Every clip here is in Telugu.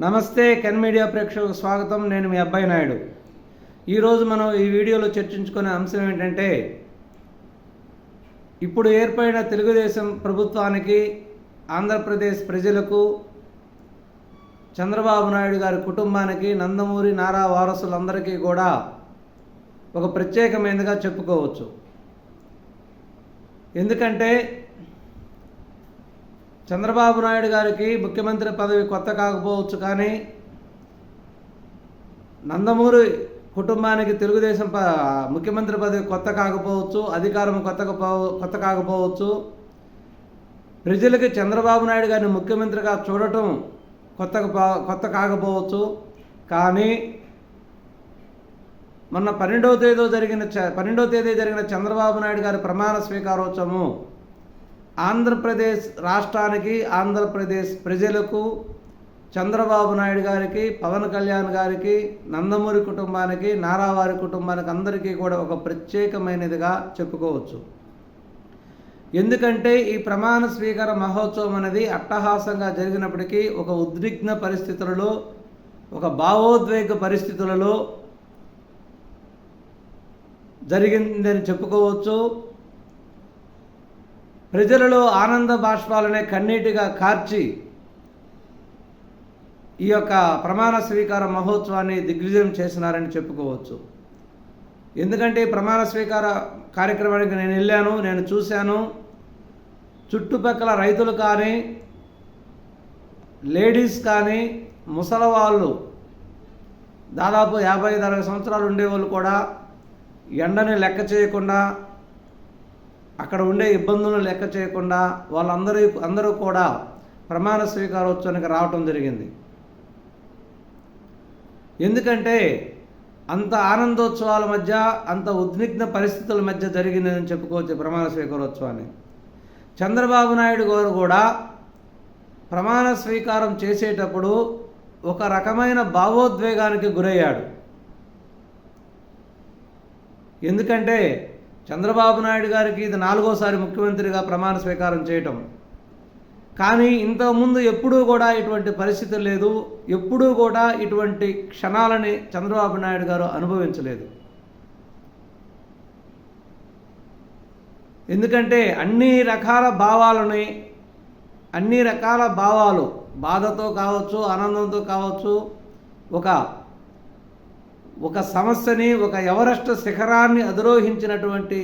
నమస్తే కెన్ మీడియా ప్రేక్షకులకు స్వాగతం. నేను మీ అబ్బాయి నాయుడు. ఈరోజు మనం ఈ వీడియోలో చర్చించుకునే అంశం ఏంటంటే, ఇప్పుడు ఏర్పడిన తెలుగుదేశం ప్రభుత్వానికి, ఆంధ్రప్రదేశ్ ప్రజలకు, చంద్రబాబు నాయుడు గారి కుటుంబానికి, నందమూరి నారా వారసులందరికీ కూడా ఒక ప్రత్యేకమైనదిగా చెప్పుకోవచ్చు. ఎందుకంటే చంద్రబాబు నాయుడు గారికి ముఖ్యమంత్రి పదవి కొత్త కాకపోవచ్చు, కానీ నందమూరి కుటుంబానికి తెలుగుదేశం ముఖ్యమంత్రి పదవి కొత్త కాకపోవచ్చు, అధికారం కొత్త కాకపోవచ్చు, ప్రజలకి చంద్రబాబు నాయుడు గారిని ముఖ్యమంత్రిగా చూడటం కొత్త కాకపోవచ్చు. కానీ మొన్న 12వ తేదీ జరిగిన చంద్రబాబు నాయుడు గారి ప్రమాణ స్వీకారోత్సవము ఆంధ్రప్రదేశ్ రాష్ట్రానికి, ఆంధ్రప్రదేశ్ ప్రజలకు, చంద్రబాబు నాయుడు గారికి, పవన్ కళ్యాణ్ గారికి, నందమూరి కుటుంబానికి, నారావారి కుటుంబానికి అందరికీ కూడా ఒక ప్రత్యేకమైనదిగా చెప్పుకోవచ్చు. ఎందుకంటే ఈ ప్రమాణ స్వీకార మహోత్సవం అనేది అట్టహాసంగా జరిగినప్పటికీ ఒక ఉద్విగ్న పరిస్థితులలో, ఒక భావోద్వేగ పరిస్థితులలో జరిగిందని చెప్పుకోవచ్చు. ప్రజలలో ఆనంద బాష్పాలనే కన్నీటిగా కార్చి ఈ యొక్క ప్రమాణ స్వీకార మహోత్సవాన్ని దిగ్విజయం చేసినారని చెప్పుకోవచ్చు. ఎందుకంటే ప్రమాణ స్వీకార కార్యక్రమానికి నేను వెళ్ళాను, నేను చూశాను. చుట్టుపక్కల రైతులు కానీ, లేడీస్ కానీ, ముసలవాళ్ళు, దాదాపు 50-60 సంవత్సరాలు ఉండేవాళ్ళు కూడా ఎండని లెక్క చేయకుండా, అక్కడ ఉండే ఇబ్బందులను లెక్క చేయకుండా అందరూ కూడా ప్రమాణ స్వీకారోత్సవానికి రావటం జరిగింది. ఎందుకంటే అంత ఆనందోత్సవాల మధ్య, అంత ఉద్విగ్న పరిస్థితుల మధ్య జరిగిందని చెప్పుకోవచ్చు ప్రమాణ స్వీకారోత్సవాన్ని. చంద్రబాబు నాయుడు గారు కూడా ప్రమాణ స్వీకారం చేసేటప్పుడు ఒక రకమైన భావోద్వేగానికి గురయ్యాడు. ఎందుకంటే చంద్రబాబు నాయుడు గారికి ఇది 4వసారి ముఖ్యమంత్రిగా ప్రమాణ స్వీకారం చేయటం. కానీ ఇంతకుముందు ఎప్పుడూ కూడా ఇటువంటి పరిస్థితి లేదు, ఎప్పుడూ కూడా ఇటువంటి క్షణాలని చంద్రబాబు నాయుడు గారు అనుభవించలేదు. ఎందుకంటే అన్ని రకాల భావాలు, బాధతో కావచ్చు, ఆనందంతో కావచ్చు, ఒక సమస్యని, ఒక ఎవరెస్ట్ శిఖరాన్ని అధిరోహించినటువంటి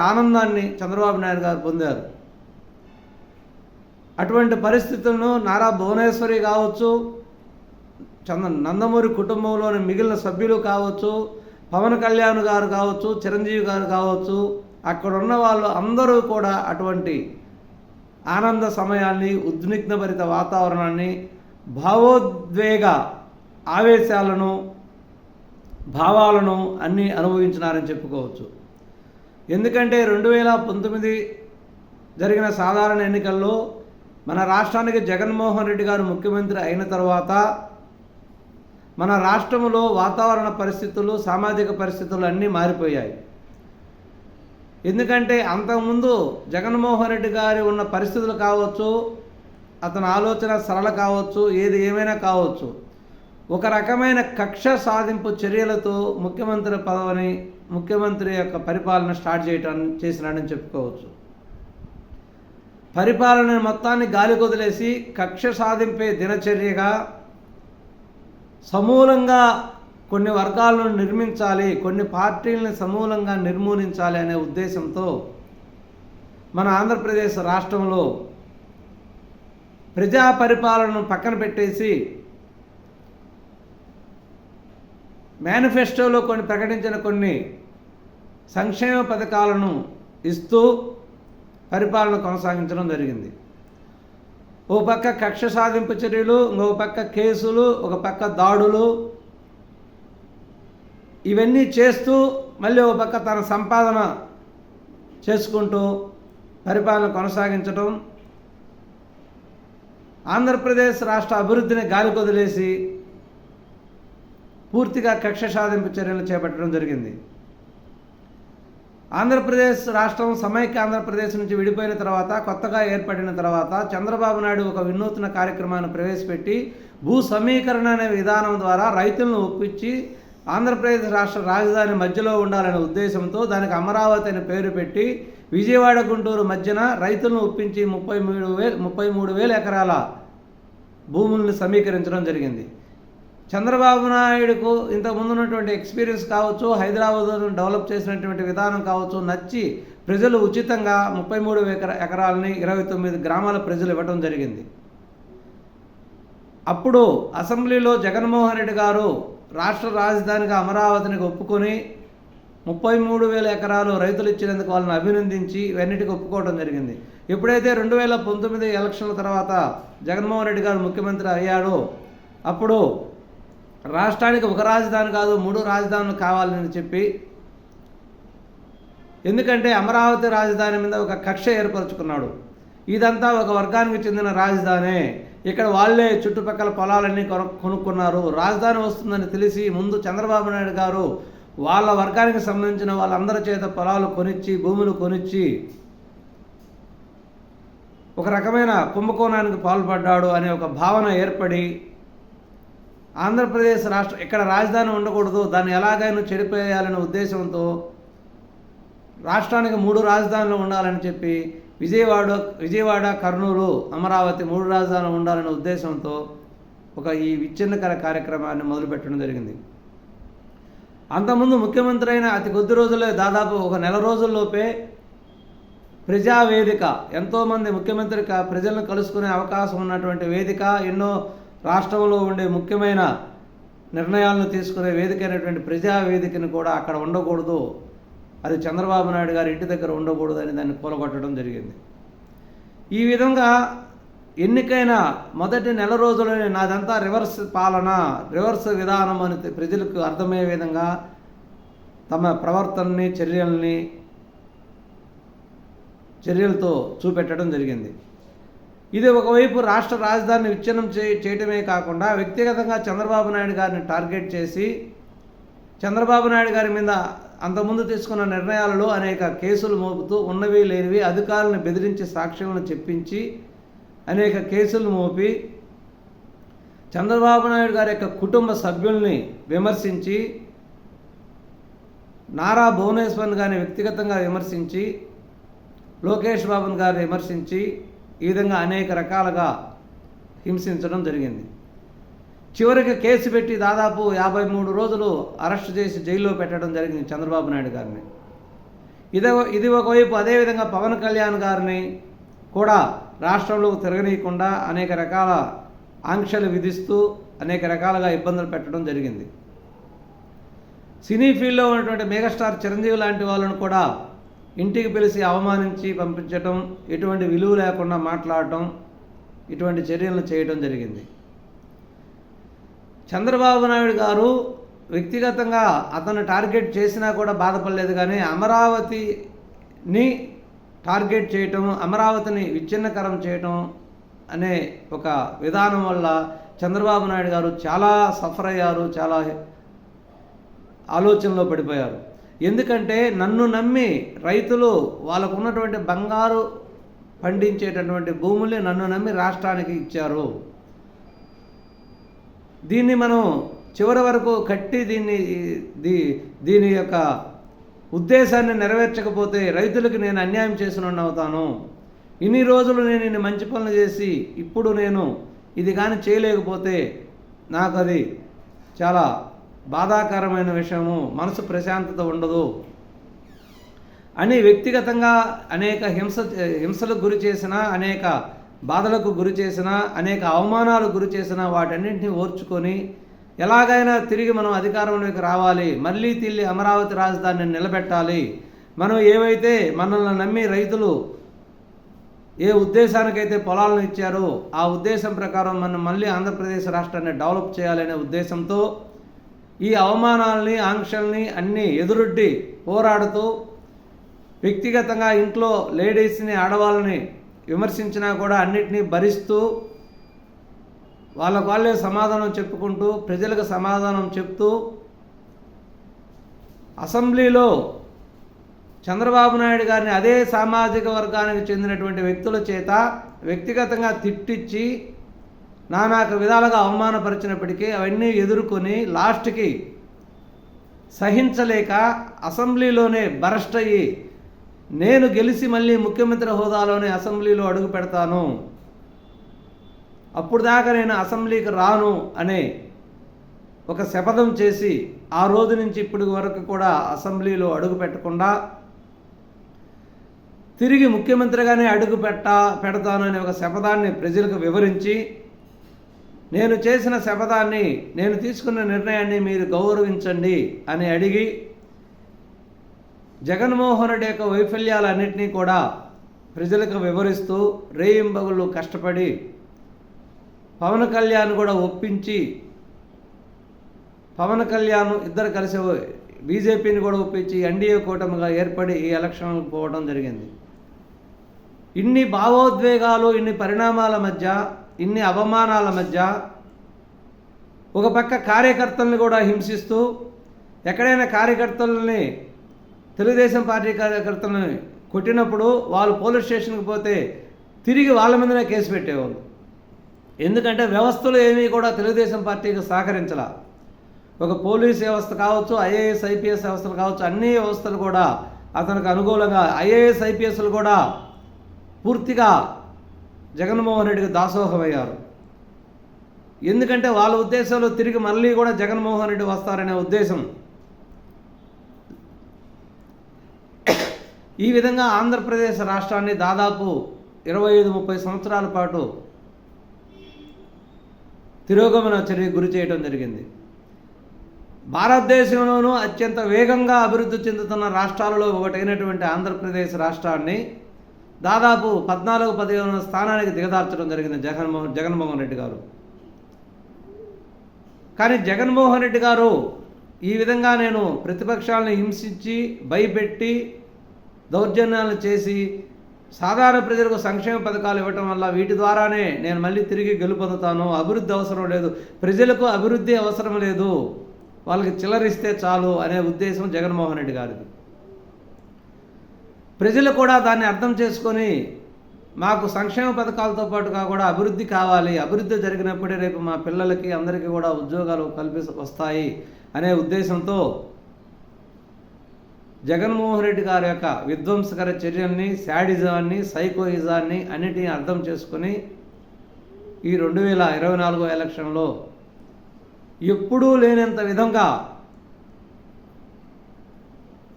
ఆనందాన్ని చంద్రబాబు నాయుడు గారు పొందారు. అటువంటి పరిస్థితులను నారా భువనేశ్వరి కావచ్చు, నందమూరి కుటుంబంలోని మిగిలిన సభ్యులు కావచ్చు, పవన్ కళ్యాణ్ గారు కావచ్చు, చిరంజీవి గారు కావచ్చు, అక్కడ ఉన్న వాళ్ళు అందరూ కూడా అటువంటి ఆనంద సమయాన్ని, ఉద్విగ్నభరిత వాతావరణాన్ని, భావోద్వేగ ఆవేశాలను, భావాలను అన్నీ అనుభవించినారని చెప్పుకోవచ్చు. ఎందుకంటే 2019 జరిగిన సాధారణ ఎన్నికల్లో మన రాష్ట్రానికి జగన్మోహన్ రెడ్డి గారు ముఖ్యమంత్రి అయిన తర్వాత మన రాష్ట్రంలో వాతావరణ పరిస్థితులు, సామాజిక పరిస్థితులు అన్నీ మారిపోయాయి. ఎందుకంటే అంతకుముందు జగన్మోహన్ రెడ్డి గారి ఉన్న పరిస్థితులు కావచ్చు, అతని ఆలోచన సరళ కావచ్చు, ఏది ఏమైనా కావచ్చు, ఒక రకమైన కక్ష సాధింపు చర్యలతో ముఖ్యమంత్రి యొక్క పరిపాలన స్టార్ట్ చేసినాడని చెప్పుకోవచ్చు. పరిపాలన మొత్తాన్ని గాలి కొదిలేసి కక్ష సాధింపే దినచర్యగా సమూలంగా కొన్ని వర్గాలను నిర్మించాలి, కొన్ని పార్టీలను సమూలంగా నిర్మూలించాలి అనే ఉద్దేశంతో మన ఆంధ్రప్రదేశ్ రాష్ట్రంలో ప్రజా పరిపాలనను పక్కన పెట్టేసి మేనిఫెస్టోలో ప్రకటించిన కొన్ని సంక్షేమ పథకాలను ఇస్తూ పరిపాలన కొనసాగించడం జరిగింది. ఓ పక్క కక్ష సాధింపు చర్యలు, ఇంకొక పక్క కేసులు, ఒక పక్క దాడులు, ఇవన్నీ చేస్తూ మళ్ళీ ఒక పక్క తన సంపాదన చేసుకుంటూ పరిపాలన కొనసాగించడం, ఆంధ్రప్రదేశ్ రాష్ట్ర అభివృద్ధిని గాలి కొదిలేసి పూర్తిగా కక్ష సాధింపు చర్యలు చేపట్టడం జరిగింది. ఆంధ్రప్రదేశ్ రాష్ట్రం సమైక్య ఆంధ్రప్రదేశ్ నుంచి విడిపోయిన తర్వాత, కొత్తగా ఏర్పడిన తర్వాత చంద్రబాబు నాయుడు ఒక వినూత్న కార్యక్రమాన్ని ప్రవేశపెట్టి భూ సమీకరణ అనే విధానం ద్వారా రైతులను ఒప్పించి ఆంధ్రప్రదేశ్ రాష్ట్ర రాజధాని మధ్యలో ఉండాలనే ఉద్దేశంతో దానికి అమరావతి అని పేరు పెట్టి విజయవాడ గుంటూరు మధ్యన రైతులను ఒప్పించి 33,000 ఎకరాల భూములను సమీకరించడం జరిగింది. చంద్రబాబు నాయుడుకు ఇంతకుముందు ఉన్నటువంటి ఎక్స్పీరియన్స్ కావచ్చు, హైదరాబాద్ను డెవలప్ చేసినటువంటి విధానం కావచ్చు నచ్చి ప్రజలు ఉచితంగా 33 ఎకరాలని 29 గ్రామాల ప్రజలు ఇవ్వడం జరిగింది. అప్పుడు అసెంబ్లీలో జగన్మోహన్ రెడ్డి గారు రాష్ట్ర రాజధానిగా అమరావతిని ఒప్పుకొని 33,000 ఎకరాలు రైతులు ఇచ్చినందుకు వాళ్ళని అభినందించి ఇవన్నిటికీ ఒప్పుకోవడం జరిగింది. ఎప్పుడైతే 2019 ఎలక్షన్ల తర్వాత జగన్మోహన్ రెడ్డి గారు ముఖ్యమంత్రి అయ్యాడో అప్పుడు రాష్ట్రానికి ఒక రాజధాని కాదు 3 రాజధానులు కావాలని చెప్పి, ఎందుకంటే అమరావతి రాజధాని మీద ఒక కక్ష ఏర్పరచుకున్నాడు. ఇదంతా ఒక వర్గానికి చెందిన రాజధానే, ఇక్కడ వాళ్ళే చుట్టుపక్కల పొలాలన్నీ కొనుక్కున్నారు, రాజధాని వస్తుందని తెలిసి ముందు చంద్రబాబు నాయుడు గారు వాళ్ళ వర్గానికి సంబంధించిన వాళ్ళందరి చేత పొలాలు కొనిచ్చి భూములు కొనిచ్చి ఒక రకమైన కుంభకోణానికి పాల్పడ్డాడు అనే ఒక భావన ఏర్పడి ఆంధ్రప్రదేశ్ రాష్ట్రం ఇక్కడ రాజధాని ఉండకూడదు, దాన్ని ఎలాగైనా చెడిపోయాలనే ఉద్దేశంతో రాష్ట్రానికి 3 రాజధానులు ఉండాలని చెప్పి విజయవాడ కర్నూలు అమరావతి 3 రాజధానులు ఉండాలనే ఉద్దేశంతో ఈ విచ్ఛిన్నకర కార్యక్రమాన్ని మొదలుపెట్టడం జరిగింది. అంతకుముందు ముఖ్యమంత్రి అయిన అతి కొద్ది రోజులే, దాదాపు ఒక నెల రోజుల్లోపే ప్రజావేదిక, ఎంతోమంది ముఖ్యమంత్రి ప్రజలను కలుసుకునే అవకాశం ఉన్నటువంటి వేదిక, ఎన్నో రాష్ట్రంలో ఉండే ముఖ్యమైన నిర్ణయాలను తీసుకునే వేదిక అయినటువంటి ప్రజావేదికను కూడా అక్కడ ఉండకూడదు, అది చంద్రబాబు నాయుడు గారి ఇంటి దగ్గర ఉండకూడదు అని దాన్ని కూలగొట్టడం జరిగింది. ఈ విధంగా ఎన్నికైన మొదటి నెల రోజుల్లోనే నాదంతా రివర్స్ పాలన, రివర్స్ విధానం అని ప్రజలకు అర్థమయ్యే విధంగా తమ ప్రవర్తనని చర్యలతో చూపెట్టడం జరిగింది. ఇది ఒకవైపు రాష్ట్ర రాజధానిని విచ్ఛిన్నం చేయటమే కాకుండా వ్యక్తిగతంగా చంద్రబాబు నాయుడు గారిని టార్గెట్ చేసి చంద్రబాబు నాయుడు గారి మీద అంతకుముందు తీసుకున్న నిర్ణయాలలో అనేక కేసులు మోపుతూ ఉన్నవి లేనివి అధికారులను బెదిరించి సాక్ష్యాలను చెప్పించి అనేక కేసులు మోపి చంద్రబాబు నాయుడు గారి యొక్క కుటుంబ సభ్యుల్ని విమర్శించి, నారా భువనేశ్వర్ గారిని వ్యక్తిగతంగా విమర్శించి, లోకేష్ బాబు గారిని విమర్శించి ఈ విధంగా అనేక రకాలుగా హింసించడం జరిగింది. చివరికి కేసు పెట్టి దాదాపు 53 రోజులు అరెస్ట్ చేసి జైల్లో పెట్టడం జరిగింది చంద్రబాబు నాయుడు గారిని. ఇది ఒకవైపు. అదేవిధంగా పవన్ కళ్యాణ్ గారిని కూడా రాష్ట్రంలోకి తిరగనీయకుండా అనేక రకాల ఆంక్షలు విధిస్తూ అనేక రకాలుగా ఇబ్బందులు పెట్టడం జరిగింది. సినీ ఫీల్డ్లో ఉన్నటువంటి మెగాస్టార్ చిరంజీవి లాంటి వాళ్ళను కూడా ఇంటికి పిలిచి అవమానించి పంపించడం, ఎటువంటి విలువ లేకుండా మాట్లాడటం, ఇటువంటి చర్యలను చేయడం జరిగింది. చంద్రబాబు నాయుడు గారు వ్యక్తిగతంగా అతను టార్గెట్ చేసినా కూడా బాధపడలేదు, కానీ అమరావతిని టార్గెట్ చేయటం, అమరావతిని విచ్ఛిన్నకరం చేయటం అనే ఒక విధానం వల్ల చంద్రబాబు నాయుడు గారు చాలా సఫర్ అయ్యారు, చాలా ఆలోచనలో పడిపోయారు. ఎందుకంటే నన్ను నమ్మి రైతులు వాళ్ళకు ఉన్నటువంటి బంగారు పండించేటటువంటి భూముల్ని నన్ను నమ్మి రాష్ట్రానికి ఇచ్చారు. దీన్ని మనం చివరి వరకు కట్టి దీని యొక్క ఉద్దేశాన్ని నెరవేర్చకపోతే రైతులకు నేను అన్యాయం చేసినోడిని అవుతాను. ఇన్ని రోజులు నేను ఇన్ని మంచి పనులు చేసి ఇప్పుడు నేను ఇది కానీ చేయలేకపోతే నాకు అది చాలా బాధాకరమైన విషయము, మనసు ప్రశాంతత ఉండదు అని వ్యక్తిగతంగా అనేక హింసలకు గురి చేసిన, అనేక బాధలకు గురి చేసిన, అనేక అవమానాలకు గురి చేసిన వాటన్నింటినీ ఓర్చుకొని ఎలాగైనా తిరిగి మనం అధికారంలోకి రావాలి, మళ్ళీ తిరిగి అమరావతి రాజధానిని నిలబెట్టాలి, మనం ఏవైతే మనల్ని నమ్మి రైతులు ఏ ఉద్దేశానికైతే పొలాలను ఇచ్చారో ఆ ఉద్దేశం ప్రకారం మనం మళ్ళీ ఆంధ్రప్రదేశ్ రాష్ట్రాన్ని డెవలప్ చేయాలనే ఉద్దేశంతో ఈ అవమానాలని, ఆంక్షల్ని అన్నీ ఎదురొడ్డి పోరాడుతూ వ్యక్తిగతంగా ఇంట్లో లేడీస్ని, ఆడవాళ్ళని విమర్శించినా కూడా అన్నిటినీ భరిస్తూ వాళ్ళే సమాధానం చెప్పుకుంటూ ప్రజలకు సమాధానం చెప్తూ అసెంబ్లీలో చంద్రబాబు నాయుడు గారిని అదే సామాజిక వర్గానికి చెందినటువంటి వ్యక్తుల చేత వ్యక్తిగతంగా తిట్టించి నానాక విధాలుగా అవమానపరిచినప్పటికీ అవన్నీ ఎదుర్కొని లాస్ట్కి సహించలేక అసెంబ్లీలోనే బరస్ట్ అయ్యి నేను గెలిచి మళ్ళీ ముఖ్యమంత్రి హోదాలోనే అసెంబ్లీలో అడుగు పెడతాను, అప్పుడు దాకా నేను అసెంబ్లీకి రాను అనే ఒక శపథం చేసి ఆ రోజు నుంచి ఇప్పటి వరకు కూడా అసెంబ్లీలో అడుగు పెట్టకుండా తిరిగి ముఖ్యమంత్రిగానే అడుగు పెడతాను అనే ఒక శపథాన్ని ప్రజలకు వివరించి నేను చేసిన శపథాన్ని, నేను తీసుకున్న నిర్ణయాన్ని మీరు గౌరవించండి అని అడిగి జగన్మోహన్ రెడ్డి యొక్క వైఫల్యాలన్నింటినీ కూడా ప్రజలకు వివరిస్తూ రేయింబగుళ్ళు కష్టపడి పవన్ కళ్యాణ్ కూడా ఒప్పించి, పవన్ కళ్యాణ్ ఇద్దరు కలిసి బీజేపీని కూడా ఒప్పించి ఎన్డీఏ కూటమిగా ఏర్పడి ఈ ఎలక్షన్లకు పోవడం జరిగింది. ఇన్ని భావోద్వేగాలు, ఇన్ని పరిణామాల మధ్య, ఇన్ని అవమానాల మధ్య ఒక పక్క కార్యకర్తల్ని కూడా హింసిస్తూ, ఎక్కడైనా కార్యకర్తలని తెలుగుదేశం పార్టీ కార్యకర్తలని కొట్టినప్పుడు వాళ్ళు పోలీస్ స్టేషన్కి పోతే తిరిగి వాళ్ళ మీదనే కేసు పెట్టేవాళ్ళు. ఎందుకంటే వ్యవస్థలు ఏమీ కూడా తెలుగుదేశం పార్టీకి సహకరించాల. ఒక పోలీస్ వ్యవస్థ కావచ్చు, ఐఏఎస్ ఐపీఎస్ వ్యవస్థలు కావచ్చు, అన్ని వ్యవస్థలు కూడా అతనికి అనుకూలంగా, ఐఏఎస్ ఐపీఎస్లు కూడా పూర్తిగా జగన్మోహన్ రెడ్డికి దాసోహమయ్యారు. ఎందుకంటే వాళ్ళ ఉద్దేశంలో తిరిగి మళ్ళీ కూడా జగన్మోహన్ రెడ్డి వస్తారనే ఉద్దేశం. ఈ విధంగా ఆంధ్రప్రదేశ్ రాష్ట్రాన్ని దాదాపు 25-30 సంవత్సరాల పాటు తిరోగమన చర్యకు గురి చేయడం జరిగింది. భారతదేశంలోనూ అత్యంత వేగంగా అభివృద్ధి చెందుతున్న రాష్ట్రాలలో ఒకటైనటువంటి ఆంధ్రప్రదేశ్ రాష్ట్రాన్ని దాదాపు 14-15 స్థానానికి దిగదార్చడం జరిగింది జగన్మోహన్ రెడ్డి గారు. కానీ జగన్మోహన్ రెడ్డి గారు ఈ విధంగా నేను ప్రతిపక్షాలను హింసించి, భయపెట్టి, దౌర్జన్యాలు చేసి సాధారణ ప్రజలకు సంక్షేమ పథకాలు ఇవ్వటం వల్ల వీటి ద్వారానే నేను మళ్ళీ తిరిగి గెలుపొందుతాను, అభివృద్ధి అవసరం లేదు, ప్రజలకు అభివృద్ధి అవసరం లేదు, వాళ్ళకి చిల్లరిస్తే చాలు అనే ఉద్దేశం జగన్మోహన్ రెడ్డి గారిది. ప్రజలు కూడా దాన్ని అర్థం చేసుకొని మాకు సంక్షేమ పథకాలతో పాటుగా కూడా అభివృద్ధి కావాలి, అభివృద్ధి జరిగినప్పుడే రేపు మా పిల్లలకి అందరికీ కూడా ఉద్యోగాలు వస్తాయి అనే ఉద్దేశంతో జగన్మోహన్ రెడ్డి గారి యొక్క విధ్వంసకర చర్యల్ని, శాడిజాన్ని, సైకోయిజాన్ని అన్నిటినీ అర్థం చేసుకొని ఈ 2024 ఎలక్షన్లో ఎప్పుడూ లేనంత విధంగా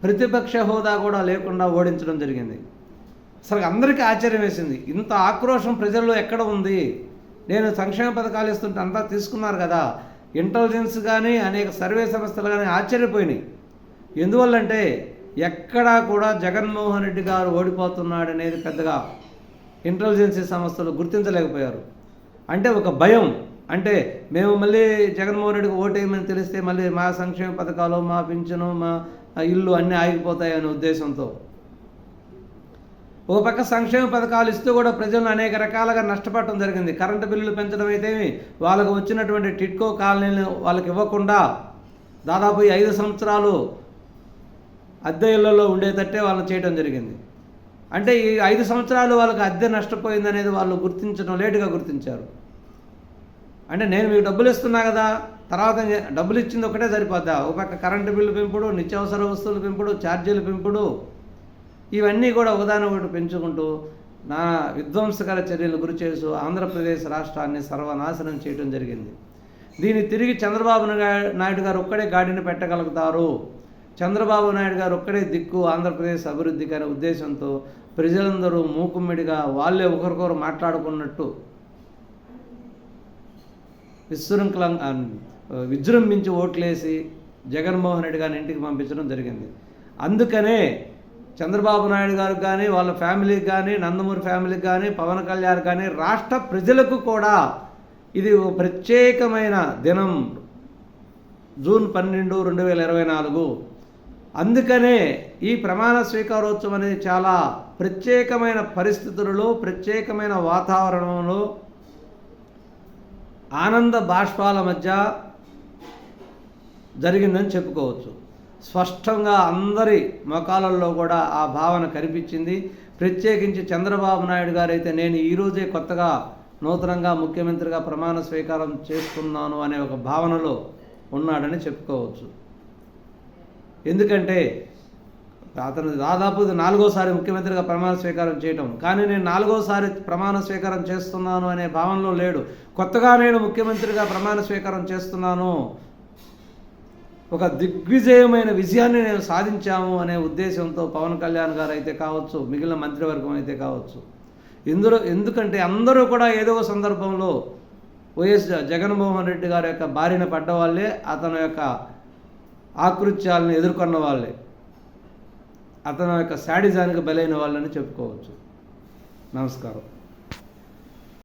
ప్రతిపక్ష హోదా కూడా లేకుండా ఓడించడం జరిగింది. అసలు అందరికీ ఆశ్చర్యం వేసింది, ఇంత ఆక్రోశం ప్రజల్లో ఎక్కడ ఉంది? నేను సంక్షేమ పథకాలు ఇస్తుంటే అంతా తీసుకున్నారు కదా, ఇంటెలిజెన్స్ కానీ అనేక సర్వే సంస్థలు కానీ ఆశ్చర్యపోయినాయి. ఎందువల్లంటే ఎక్కడా కూడా జగన్మోహన్ రెడ్డి గారు ఓడిపోతున్నాడు అనేది పెద్దగా ఇంటెలిజెన్సీ సంస్థలు గుర్తించలేకపోయారు. అంటే ఒక భయం, అంటే మేము మళ్ళీ జగన్మోహన్ రెడ్డికి ఓటేయమని తెలిస్తే మళ్ళీ మా సంక్షేమ పథకాలు, మా పింఛను, మా ఇల్లు అన్నీ ఆగిపోతాయనే ఉద్దేశంతో ఒక పక్క సంక్షేమ పథకాలు ఇస్తూ కూడా ప్రజలను అనేక రకాలుగా నష్టపడటం జరిగింది. కరెంటు బిల్లులు పెంచడం అయితేమి, వాళ్ళకు వచ్చినటువంటి టిట్కో కాలనీలు వాళ్ళకి ఇవ్వకుండా దాదాపు 5 సంవత్సరాలు అద్దె ఇళ్లలో ఉండేటట్టే వాళ్ళని చేయడం జరిగింది. అంటే ఈ 5 సంవత్సరాలు వాళ్ళకి అద్దె నష్టపోయిందనేది వాళ్ళు గుర్తించడం లేటుగా గుర్తించారు. అంటే నేను మీకు డబ్బులు ఇస్తున్నా కదా, తర్వాత డబ్బులు ఇచ్చింది ఒకటే సరిపోద్దా? ఒక పక్క కరెంటు బిల్లు పెంపుడు, నిత్యావసర వస్తువులు పెంపుడు, ఛార్జీలు పెంపుడు, ఇవన్నీ కూడా ఒకదాని ఒకటి పెంచుకుంటూ నా విధ్వంసకర చర్యలు గురి చేస్తూ ఆంధ్రప్రదేశ్ రాష్ట్రాన్ని సర్వనాశనం చేయడం జరిగింది. దీన్ని తిరిగి చంద్రబాబు నాయుడు గారు ఒక్కడే గాడిని పెట్టగలుగుతారు, చంద్రబాబు నాయుడు గారు ఒక్కడే దిక్కు ఆంధ్రప్రదేశ్ అభివృద్ధికి అనే ఉద్దేశంతో ప్రజలందరూ మూకుమ్మడిగా వాళ్ళే ఒకరికొకరు మాట్లాడుకున్నట్టు విజృంభించి ఓట్లేసి జగన్మోహన్ రెడ్డి గారిని ఇంటికి పంపించడం జరిగింది. అందుకనే చంద్రబాబు నాయుడు గారికి కానీ, వాళ్ళ ఫ్యామిలీకి కానీ, నందమూరి ఫ్యామిలీకి కానీ, పవన్ కళ్యాణ్ కానీ, రాష్ట్ర ప్రజలకు కూడా ఇది ప్రత్యేకమైన దినం, జూన్ 12, 2024. అందుకనే ఈ ప్రమాణ స్వీకారోత్సవం అనేది చాలా ప్రత్యేకమైన పరిస్థితులలో, ప్రత్యేకమైన వాతావరణంలో, ఆనంద బాష్పాల మధ్య జరిగిందని చెప్పుకోవచ్చు. స్పష్టంగా అందరి ముఖాలలో కూడా ఆ భావన కనిపించింది. ప్రత్యేకించి చంద్రబాబు నాయుడు గారు అయితే నేను ఈరోజే కొత్తగా నూతనంగా ముఖ్యమంత్రిగా ప్రమాణ స్వీకారం చేస్తున్నాను అనే ఒక భావనలో ఉన్నాడని చెప్పుకోవచ్చు. ఎందుకంటే అతను దాదాపు 4వసారి ముఖ్యమంత్రిగా ప్రమాణ స్వీకారం చేయటం, కానీ నేను 4వసారి ప్రమాణ స్వీకారం చేస్తున్నాను అనే భావనలో లేడు. కొత్తగా నేను ముఖ్యమంత్రిగా ప్రమాణ స్వీకారం చేస్తున్నాను, ఒక దిగ్విజయమైన విజయాన్ని నేను సాధించాము అనే ఉద్దేశంతో పవన్ కళ్యాణ్ గారు అయితే కావచ్చు, మిగిలిన మంత్రివర్గం అయితే కావచ్చు, ఎందుకంటే అందరూ కూడా ఏదో ఒక సందర్భంలో వైఎస్ జగన్మోహన్ రెడ్డి గారి యొక్క బారిన పడ్డ వాళ్ళే, అతని యొక్క ఆకృత్యాలను ఎదుర్కొన్న వాళ్ళే, అతని యొక్క శాడిజానికి బలైన వాళ్ళని చెప్పుకోవచ్చు. నమస్కారం.